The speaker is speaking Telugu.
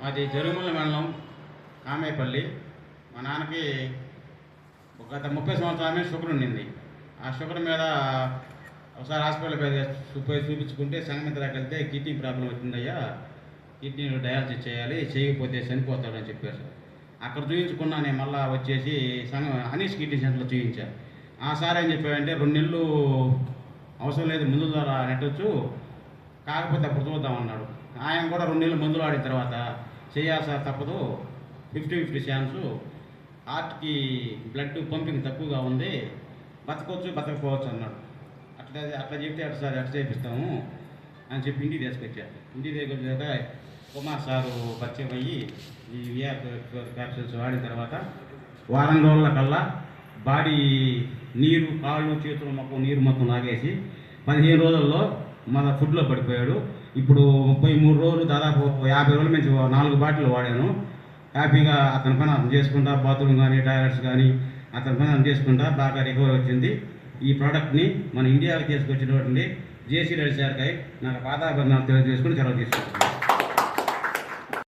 మాది జరుగుమల్ల మండలం కామేపల్లి. మా నాన్నకి గత 30 సంవత్సరాల షుగర్ ఉండింది. ఆ షుగర్ మీద ఒకసారి హాస్పిటల్కి పోయి చూపించుకుంటే సంగమిత్రాకి వెళ్తే కిడ్నీ ప్రాబ్లం వచ్చిందయ్యా, కిడ్నీలో డయాలసిస్ చేయాలి, చేయకపోతే చనిపోతాడని చెప్పారు. అక్కడ చూపించుకున్నా నేను మళ్ళీ వచ్చేసి అనీష్ కిడ్నీ సెంటర్లో చూపించాను. ఆ సార్ ఏం చెప్పాడంటే 2 నెలలు అవసరం లేదు, మందుల ద్వారా నెట్టవచ్చు, కాకపోతే అప్పుడు చూద్దామన్నాడు. ఆయన కూడా 2 నెలలు మందులు ఆడిన తర్వాత చేయాలి సార్, తప్పదు, 50-50 ఛాన్సు, హార్ట్కి బ్లడ్ పంపింగ్ తక్కువగా ఉంది, బతకొచ్చు బతకపోవచ్చు అన్నాడు. అట్లా చెప్తే అట్లా సార్ ఎట్లా చేపిస్తాము అని చెప్పి ఇంటికి తీసుకొచ్చారు. ఇంటికి తీసుకొచ్చాక కుమార్ సారు పరిచయం అయ్యి ఈ విఆర్ క్యాప్సూల్స్ వాడిన తర్వాత వారం రోజుల కల్లా బాడీ నీరు, కాళ్ళు చేతులు నీరు మొత్తం లాగేసి 15 రోజుల్లో మన ఫుడ్లో పడిపోయాడు. ఇప్పుడు 33 రోజులు, దాదాపు 50 రోజుల నుంచి 4 బాటిల్ వాడాను. హ్యాపీగా అతని పని అతను చేసుకుంటా, బాత్రూమ్ కానీ టాయిలెట్స్ కానీ అతని పని అతను చేసుకుంటా బాగా రికవర్ వచ్చింది. ఈ ప్రోడక్ట్ని మన ఇండియాకి తీసుకొచ్చినటువంటి జేసీ రెడ్డి సార్కి నాకు పాదాభివందనాలు తెలియజేసుకుని సెలవు తీసుకుంటాను.